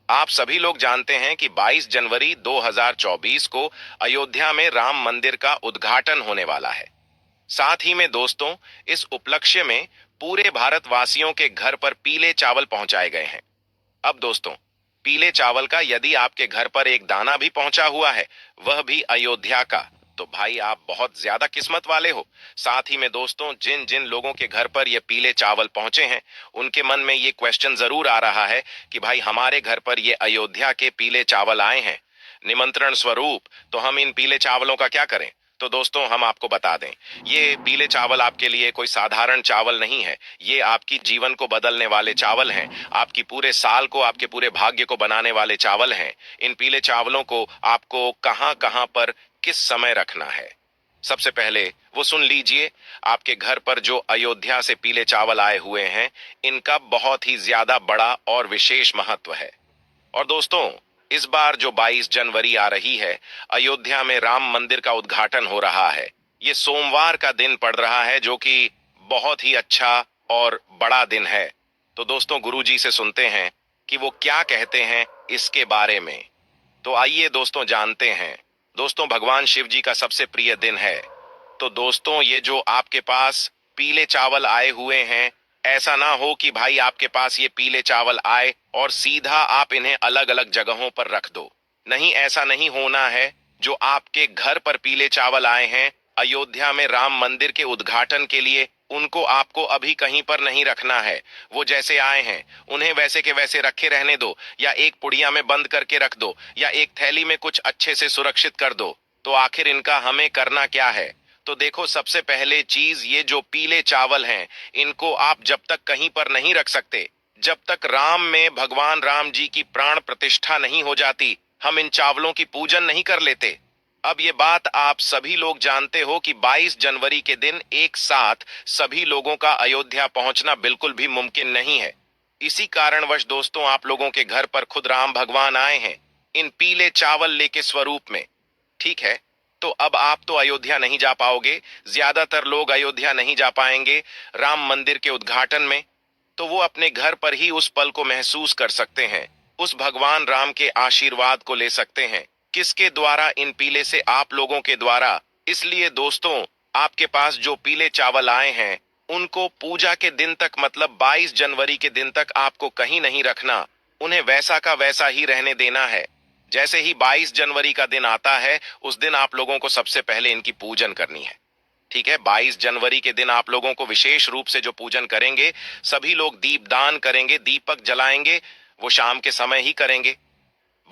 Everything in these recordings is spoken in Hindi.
आप सभी लोग जानते हैं कि 22 जनवरी 2024 को अयोध्या में राम मंदिर का उद्घाटन होने वाला है। साथ ही में दोस्तों, इस उपलक्ष्य में पूरे भारतवासियों के घर पर पीले चावल पहुंचाए गए हैं। अब दोस्तों, पीले चावल का यदि आपके घर पर एक दाना भी पहुंचा हुआ है, वह भी अयोध्या का, तो भाई आप बहुत ज्यादा किस्मत वाले हो। साथ ही में दोस्तों, जिन जिन लोगों के घर पर ये पीले चावल पहुंचे हैं, उनके मन में ये क्वेश्चन जरूर आ रहा है कि भाई हमारे घर पर ये अयोध्या के पीले चावल आए हैं निमंत्रण स्वरूप, तो हम इन पीले चावलों का क्या करें। तो दोस्तों, हम आपको बता दें, ये पीले चावल आपके लिए कोई साधारण चावल नहीं है। ये आपकी जीवन को बदलने वाले चावल हैं। आपकी पूरे साल को, आपके पूरे भाग्य को बनाने वाले चावल हैं। इन पीले चावलों को आपको कहां कहां पर किस समय रखना है, सबसे पहले वो सुन लीजिए। आपके घर पर जो अयोध्या से पीले चावल आए हुए हैं, इनका बहुत ही ज्यादा बड़ा और विशेष महत्व है। और दोस्तों, इस बार जो 22 जनवरी आ रही है, अयोध्या में राम मंदिर का उद्घाटन हो रहा है। ये सोमवार का दिन पड़ रहा है, जो कि बहुत ही अच्छा और बड़ा दिन है। तो दोस्तों, गुरुजी से सुनते हैं कि वो क्या कहते हैं इसके बारे में। तो आइए दोस्तों जानते हैं। दोस्तों, भगवान शिव जी का सबसे प्रिय दिन है। तो दोस्तों, ये जो आपके पास पीले चावल आए हुए हैं, ऐसा ना हो कि भाई आपके पास ये पीले चावल आए और सीधा आप इन्हें अलग अलग जगहों पर रख दो। नहीं, ऐसा नहीं होना है। जो आपके घर पर पीले चावल आए हैं अयोध्या में राम मंदिर के उद्घाटन के लिए, उनको आपको अभी कहीं पर नहीं रखना है। वो जैसे आए हैं उन्हें वैसे के वैसे रखे रहने दो, या एक पुड़िया में बंद करके रख दो, या एक थैली में कुछ अच्छे से सुरक्षित कर दो। तो आखिर इनका हमें करना क्या है। तो देखो, सबसे पहले चीज, ये जो पीले चावल हैं, इनको आप जब तक कहीं पर नहीं रख सकते, जब तक राम में भगवान राम जी की प्राण प्रतिष्ठा नहीं हो जाती, हम इन चावलों की पूजन नहीं कर लेते। अब ये बात आप सभी लोग जानते हो कि 22 जनवरी के दिन एक साथ सभी लोगों का अयोध्या पहुंचना बिल्कुल भी मुमकिन नहीं है। इसी कारणवश दोस्तों, आप लोगों के घर पर खुद राम भगवान आए हैं इन पीले चावल लेके स्वरूप में। ठीक है, तो अब आप तो अयोध्या नहीं जा पाओगे, ज्यादातर लोग अयोध्या नहीं जा पाएंगे राम मंदिर के उद्घाटन में। तो वो अपने घर पर ही उस पल को महसूस कर सकते हैं, उस भगवान राम के आशीर्वाद को ले सकते हैं। किसके द्वारा? इन पीले से आप लोगों के द्वारा। इसलिए दोस्तों, आपके पास जो पीले चावल आए हैं, उनको पूजा के दिन तक, मतलब 22 जनवरी के दिन तक आपको कहीं नहीं रखना। उन्हें वैसा का वैसा ही रहने देना है। जैसे ही 22 जनवरी का दिन आता है, उस दिन आप लोगों को सबसे पहले इनकी पूजन करनी है। ठीक है, 22 जनवरी के दिन आप लोगों को विशेष रूप से जो पूजन करेंगे, सभी लोग दीपदान करेंगे, दीपक जलाएंगे। वो शाम के समय ही करेंगे।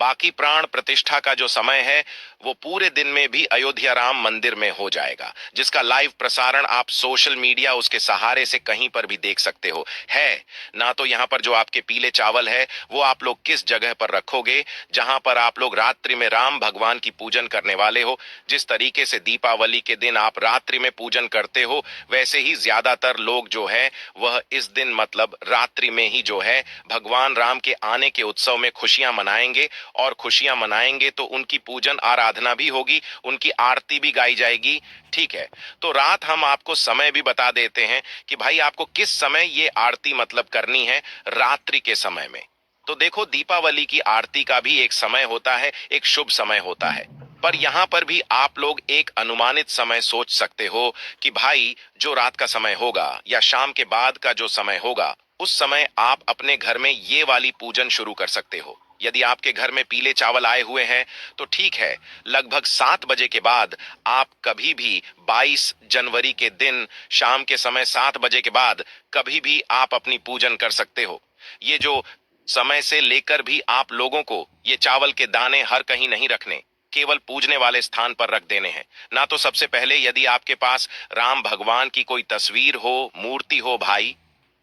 बाकी प्राण प्रतिष्ठा का जो समय है, वो पूरे दिन में भी अयोध्या राम मंदिर में हो जाएगा, जिसका लाइव प्रसारण आप सोशल मीडिया उसके सहारे से कहीं पर भी देख सकते हो। है ना? तो यहाँ पर जो आपके पीले चावल है, वो आप लोग किस जगह पर रखोगे जहां पर आप लोग रात्रि में राम भगवान की पूजन करने वाले हो। जिस तरीके से दीपावली के दिन आप रात्रि में पूजन करते हो, वैसे ही ज्यादातर लोग जो है वह इस दिन, मतलब रात्रि में ही जो है, भगवान राम के आने के उत्सव में खुशियां मनाएंगे। और खुशियां मनाएंगे तो उनकी पूजन आराधना भी होगी, उनकी आरती भी गाई जाएगी। ठीक है, तो रात हम आपको समय भी बता देते हैं कि भाई आपको किस समय ये आरती मतलब करनी है, रात्रि के समय में। तो देखो, दीपावली की आरती का भी एक समय होता है, एक शुभ समय होता है। पर यहां पर भी आप लोग एक अनुमानित समय सोच सकते हो कि भाई जो रात का समय होगा या शाम के बाद का जो समय होगा, उस समय आप अपने घर में ये वाली पूजन शुरू कर सकते हो। यदि आपके घर में पीले चावल आए हुए हैं तो ठीक है, लगभग 7 बजे के बाद आप कभी भी 22 जनवरी के दिन शाम के समय 7 बजे के बाद कभी भी आप अपनी पूजन कर सकते हो। ये जो समय से लेकर भी आप लोगों को ये चावल के दाने हर कहीं नहीं रखने, केवल पूजने वाले स्थान पर रख देने हैं। ना तो सबसे पहले यदि आपके पास राम भगवान की कोई तस्वीर हो, मूर्ति हो भाई,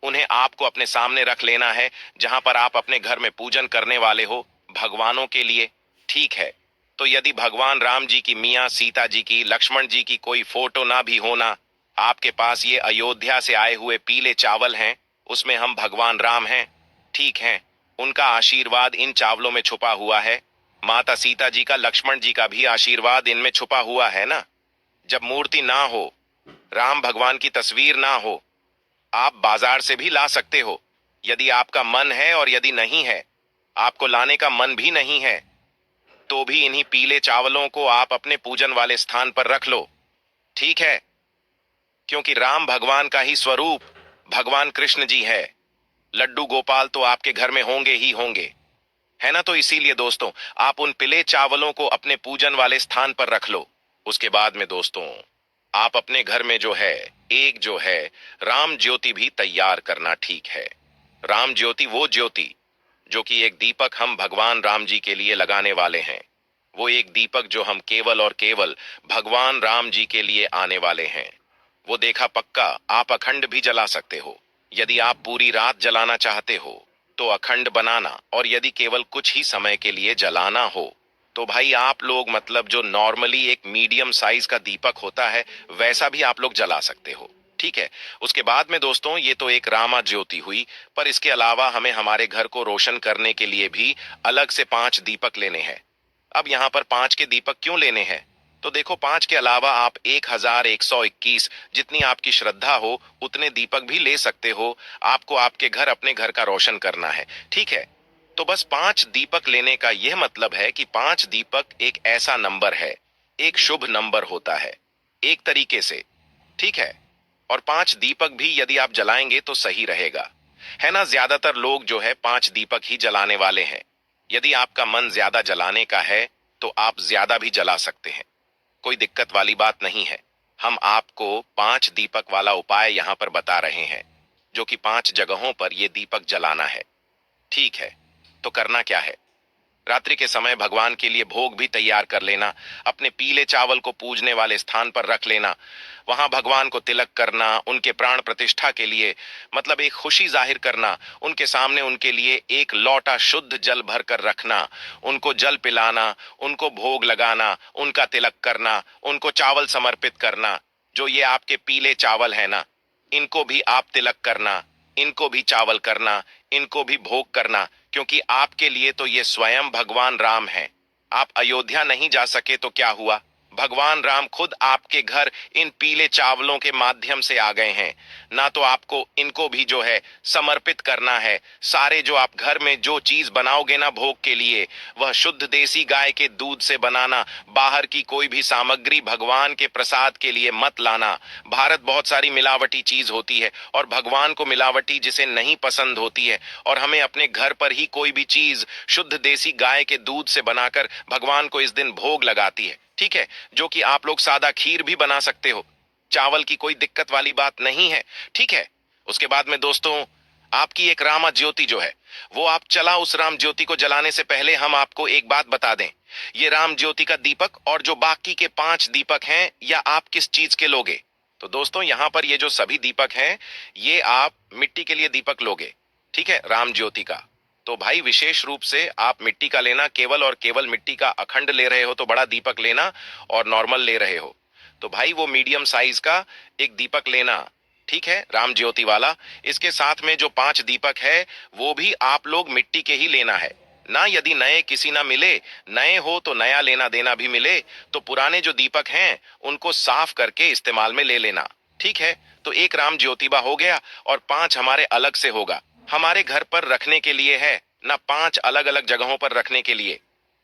उन्हें आपको अपने सामने रख लेना है, जहां पर आप अपने घर में पूजन करने वाले हो भगवानों के लिए। ठीक है, तो यदि भगवान राम जी की, मियाँ सीता जी की, लक्ष्मण जी की कोई फोटो ना भी होना, आपके पास ये अयोध्या से आए हुए पीले चावल हैं, उसमें हम भगवान राम हैं। ठीक है, उनका आशीर्वाद इन चावलों में छुपा हुआ है। माता सीता जी का, लक्ष्मण जी का भी आशीर्वाद इनमें छुपा हुआ है ना। जब मूर्ति ना हो, राम भगवान की तस्वीर ना हो, आप बाजार से भी ला सकते हो, यदि आपका मन है। और यदि नहीं है आपको लाने का मन भी नहीं है, तो भी इन्हीं पीले चावलों को आप अपने पूजन वाले स्थान पर रख लो, ठीक है? क्योंकि राम भगवान का ही स्वरूप भगवान कृष्ण जी है। लड्डू गोपाल तो आपके घर में होंगे ही होंगे, है ना? तो इसीलिए दोस्तों, आप उन पीले चावलों को अपने पूजन वाले स्थान पर रख लो। उसके बाद में दोस्तों, आप अपने घर में जो है राम ज्योति भी तैयार करना, ठीक है? राम ज्योति वो ज्योति जो कि एक दीपक हम भगवान राम जी के लिए लगाने वाले हैं। वो एक दीपक जो हम केवल और केवल भगवान राम जी के लिए आने वाले हैं। वो देखा पक्का आप अखंड भी जला सकते हो। यदि आप पूरी रात जलाना चाहते हो तो अखंड बनाना, और यदि केवल कुछ ही समय के लिए जलाना हो तो भाई आप लोग मतलब जो नॉर्मली एक मीडियम साइज का दीपक होता है वैसा भी आप लोग जला सकते हो, ठीक है? उसके बाद में दोस्तों, ये तो एक रामा ज्योति हुई, पर इसके अलावा हमें हमारे घर को रोशन करने के लिए भी अलग से 5 दीपक लेने हैं। अब यहाँ पर 5 के दीपक क्यों लेने हैं? तो देखो, 5 के अलावा आप 1121 जितनी आपकी श्रद्धा हो उतने दीपक भी ले सकते हो। आपको आपके घर, अपने घर का रोशन करना है, ठीक है? तो बस 5 दीपक लेने का यह मतलब है कि 5 दीपक एक ऐसा नंबर है, एक शुभ नंबर होता है एक तरीके से, ठीक है? और 5 दीपक भी यदि आप जलाएंगे तो सही रहेगा, है ना? ज्यादातर लोग जो है 5 दीपक ही जलाने वाले हैं। यदि आपका मन ज्यादा जलाने का है तो आप ज्यादा भी जला सकते हैं, कोई दिक्कत वाली बात नहीं है। हम आपको 5 दीपक वाला उपाय यहां पर बता रहे हैं, जो कि 5 जगहों पर यह दीपक जलाना है, ठीक है? तो करना क्या है? रात्रि के समय भगवान के लिए भोग भी तैयार कर लेना, अपने पीले चावल को पूजने वाले स्थान पर रख लेना, वहां भगवान को तिलक करना, उनके प्राण प्रतिष्ठा के लिए मतलब एक खुशी जाहिर करना, उनके सामने उनके लिए एक लोटा शुद्ध जल भर कर रखना, उनको जल पिलाना, उनको भोग लगाना, उनका तिलक करना, उनको चावल समर्पित करना। जो ये आपके पीले चावल है ना, इनको भी आप तिलक करना, इनको भी चावल करना, इनको भी भोग करना, क्योंकि आपके लिए तो ये स्वयं भगवान राम हैं। आप अयोध्या नहीं जा सके तो क्या हुआ? भगवान राम खुद आपके घर इन पीले चावलों के माध्यम से आ गए हैं ना। तो आपको इनको भी जो है समर्पित करना है। सारे जो आप घर में जो चीज बनाओगे ना भोग के लिए, वह शुद्ध देसी गाय के दूध से बनाना। बाहर की कोई भी सामग्री भगवान के प्रसाद के लिए मत लाना। भारत बहुत सारी मिलावटी चीज होती है और भगवान को मिलावटी जिसे नहीं पसंद होती है, और हमें अपने घर पर ही कोई भी चीज शुद्ध देसी गाय के दूध से बनाकर भगवान को इस दिन भोग लगाती है, ठीक है? जो कि आप लोग सादा खीर भी बना सकते हो, चावल की कोई दिक्कत वाली बात नहीं है, ठीक है? उसके बाद में दोस्तों, आपकी एक रामा ज्योति जो है वो आप चला, उस राम ज्योति को जलाने से पहले हम आपको एक बात बता दें। ये राम ज्योति का दीपक और जो बाकी के 5 दीपक हैं, या आप किस चीज के लोगे? तो दोस्तों, यहां पर ये जो सभी दीपक हैं, ये आप मिट्टी के लिए दीपक लोगे, ठीक है? राम ज्योति का तो भाई विशेष रूप से आप मिट्टी का लेना। केवल और केवल मिट्टी का अखंड ले रहे हो तो बड़ा दीपक लेना, और नॉर्मल ले रहे हो तो भाई वो मीडियम साइज का एक दीपक लेना, ठीक है? राम ज्योति वाला। इसके साथ में जो 5 दीपक है वो भी आप लोग मिट्टी के ही लेना है ना। यदि नए किसी ना मिले, नए हो तो नया लेना देना भी मिले, तो पुराने जो दीपक हैं उनको साफ करके इस्तेमाल में ले लेना, ठीक है? तो एक राम ज्योतिबा हो गया, और 5 हमारे अलग से होगा, हमारे घर पर रखने के लिए है ना, 5 अलग अलग जगहों पर रखने के लिए।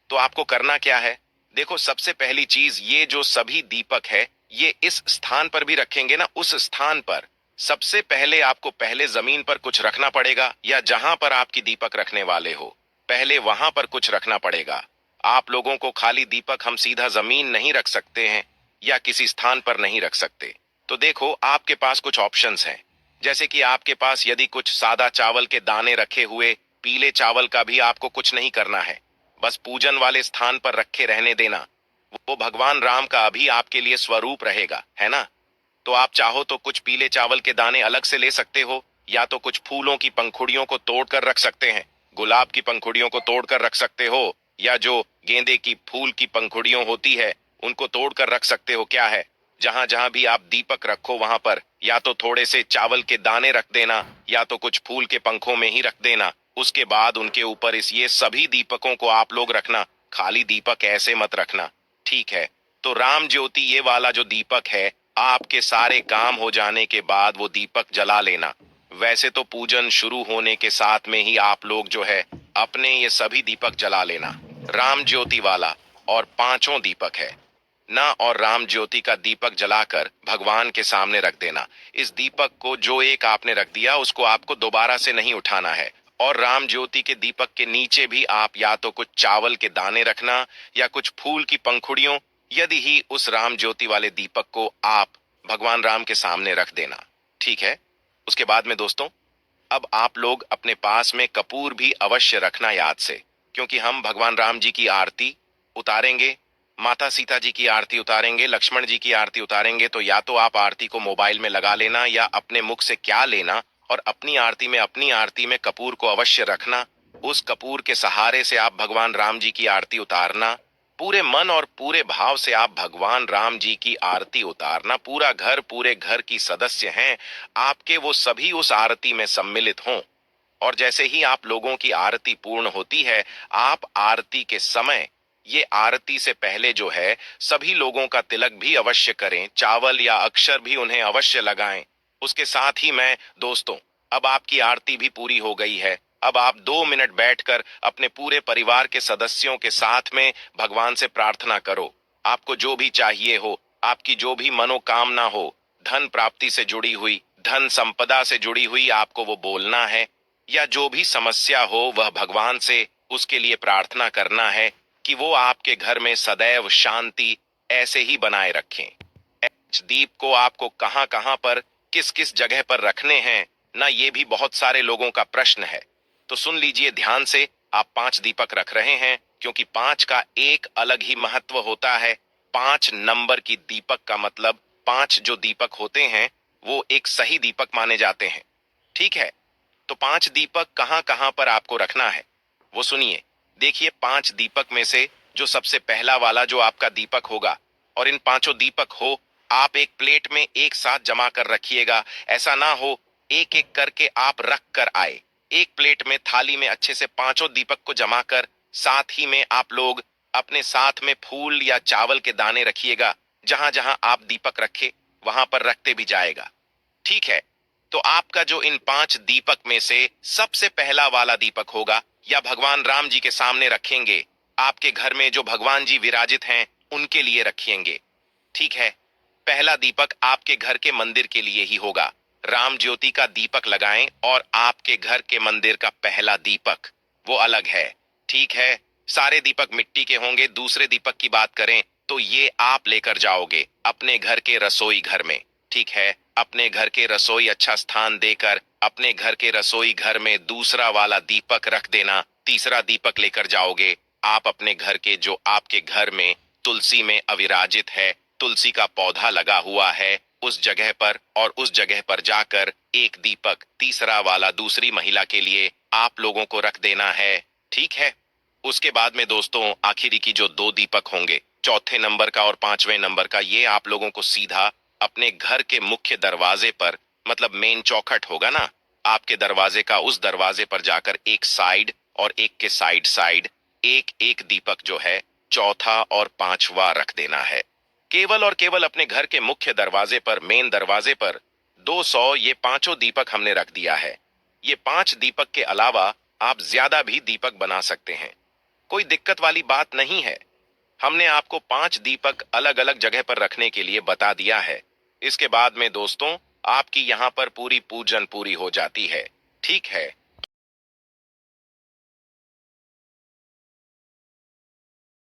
तो आपको करना क्या है? देखो, सबसे पहली चीज, ये जो सभी दीपक है ये इस स्थान पर भी रखेंगे ना, उस स्थान पर सबसे पहले आपको पहले जमीन पर कुछ रखना पड़ेगा, या जहां पर आपकी दीपक रखने वाले हो पहले वहां पर कुछ रखना पड़ेगा। आप लोगों को खाली दीपक हम सीधा जमीन नहीं रख सकते हैं, या किसी स्थान पर नहीं रख सकते। तो देखो, आपके पास कुछ ऑप्शंस हैं। जैसे कि आपके पास यदि कुछ सादा चावल के दाने रखे हुए, पीले चावल का भी आपको कुछ नहीं करना है, बस पूजन वाले स्थान पर रखे रहने देना। वो भगवान राम का अभी आपके लिए स्वरूप रहेगा, है ना? तो आप चाहो तो कुछ पीले चावल के दाने अलग से ले सकते हो, या तो कुछ फूलों की पंखुड़ियों को तोड़कर रख सकते हैं, गुलाब की पंखुड़ियों को तोड़कर रख सकते हो, या जो गेंदे की फूल की पंखुड़ियों होती है उनको तोड़कर रख सकते हो। क्या है, जहां जहां भी आप दीपक रखो वहां पर या तो थोड़े से चावल के दाने रख देना, या तो कुछ फूल के पंखों में ही रख देना। उसके बाद उनके ऊपर इस ये सभी दीपकों को आप लोग रखना। खाली दीपक ऐसे मत रखना, ठीक है? तो राम ज्योति ये वाला जो दीपक है, आपके सारे काम हो जाने के बाद वो दीपक जला लेना। वैसे तो पूजन शुरू होने के साथ में ही आप लोग जो है अपने ये सभी दीपक जला लेना। राम ज्योति वाला और पांचों दीपक है ना, और राम ज्योति का दीपक जलाकर भगवान के सामने रख देना। इस दीपक को जो एक आपने रख दिया उसको आपको दोबारा से नहीं उठाना है। और राम ज्योति के दीपक के नीचे भी आप या तो कुछ चावल के दाने रखना या कुछ फूल की पंखुड़ियों, यदि ही उस राम ज्योति वाले दीपक को आप भगवान राम के सामने रख देना। ठीक है। उसके बाद में दोस्तों, अब आप लोग अपने पास में कपूर भी अवश्य रखना याद से, क्योंकि हम भगवान राम जी की आरती उतारेंगे, माता सीता जी की आरती उतारेंगे, लक्ष्मण जी की आरती उतारेंगे। तो या तो आप आरती को मोबाइल में लगा लेना या अपने मुख से क्या लेना और अपनी आरती में कपूर को अवश्य रखना। उस कपूर के सहारे से आप भगवान राम जी की आरती उतारना। पूरे मन और पूरे भाव से आप भगवान राम जी की आरती उतारना। पूरे घर की सदस्य हैं आपके, वो सभी उस आरती में सम्मिलित हों। और जैसे ही आप लोगों की आरती पूर्ण होती है, आप आरती के समय ये आरती से पहले जो है सभी लोगों का तिलक भी अवश्य करें, चावल या अक्षर भी उन्हें अवश्य लगाएं। उसके साथ ही मैं दोस्तों, अब आपकी आरती भी पूरी हो गई है। अब आप 2 मिनट बैठकर अपने पूरे परिवार के सदस्यों के साथ में भगवान से प्रार्थना करो। आपको जो भी चाहिए हो, आपकी जो भी मनोकामना हो, धन प्राप्ति से जुड़ी हुई, धन संपदा से जुड़ी हुई, आपको वो बोलना है। या जो भी समस्या हो वह भगवान से उसके लिए प्रार्थना करना है कि वो आपके घर में सदैव शांति ऐसे ही बनाए रखें। इस दीप को आपको कहां कहां पर, किस किस जगह पर रखने हैं ना, ये भी बहुत सारे लोगों का प्रश्न है। तो सुन लीजिए ध्यान से। आप 5 दीपक रख रहे हैं क्योंकि 5 का एक अलग ही महत्व होता है। 5 नंबर की दीपक का मतलब 5 जो दीपक होते हैं वो एक सही दीपक माने जाते हैं। ठीक है। तो 5 दीपक कहां कहां पर आपको रखना है वो सुनिए। देखिए, 5 दीपक में से जो सबसे पहला वाला जो आपका दीपक होगा, और इन पांचों दीपक हो आप एक प्लेट में एक साथ जमा कर रखिएगा। ऐसा ना हो एक एक करके आप रख कर आए। एक प्लेट में, थाली में अच्छे से पांचों दीपक को जमा कर, साथ ही में आप लोग अपने साथ में फूल या चावल के दाने रखिएगा। जहां जहां आप दीपक रखे वहां पर रखते भी जाएगा। ठीक है। तो आपका जो इन 5 दीपक में से सबसे पहला वाला दीपक होगा या भगवान राम जी के सामने रखेंगे, आपके घर में जो भगवान जी विराजित हैं उनके लिए रखेंगे। ठीक है। पहला दीपक आपके घर के मंदिर के लिए ही होगा। राम ज्योति का दीपक लगाएं और आपके घर के मंदिर का पहला दीपक वो अलग है। ठीक है। सारे दीपक मिट्टी के होंगे। दूसरे दीपक की बात करें तो ये आप लेकर जाओगे अपने घर के रसोई घर में। ठीक है। अपने घर के रसोई अच्छा स्थान देकर अपने घर के रसोई घर में दूसरा वाला दीपक रख देना। तीसरा दीपक लेकर जाओगे आप अपने घर के, जो आपके घर में तुलसी में अविराजित है, तुलसी का पौधा लगा हुआ है, उस जगह पर, और उस जगह पर जाकर एक दीपक तीसरा वाला दूसरी महिला के लिए आप लोगों को रख देना है। ठीक है। उसके बाद में दोस्तों, आखिरी की जो 2 दीपक होंगे, चौथे नंबर का और 5वें नंबर का, ये आप लोगों को सीधा अपने घर के मुख्य दरवाजे पर, मतलब मेन चौखट होगा ना आपके दरवाजे का, उस दरवाजे पर जाकर एक साइड और एक के साइड साइड एक एक दीपक जो है चौथा और 5वां रख देना है। केवल और केवल अपने घर के मुख्य दरवाजे पर, मेन दरवाजे पर 200 ये पांचों दीपक हमने रख दिया है। ये 5 दीपक के अलावा आप ज्यादा भी दीपक बना सकते हैं, कोई दिक्कत वाली बात नहीं है। हमने आपको 5 दीपक अलग अलग जगह पर रखने के लिए बता दिया है। इसके बाद में दोस्तों, आपकी यहां पर पूरी पूजन पूरी हो जाती है। ठीक है।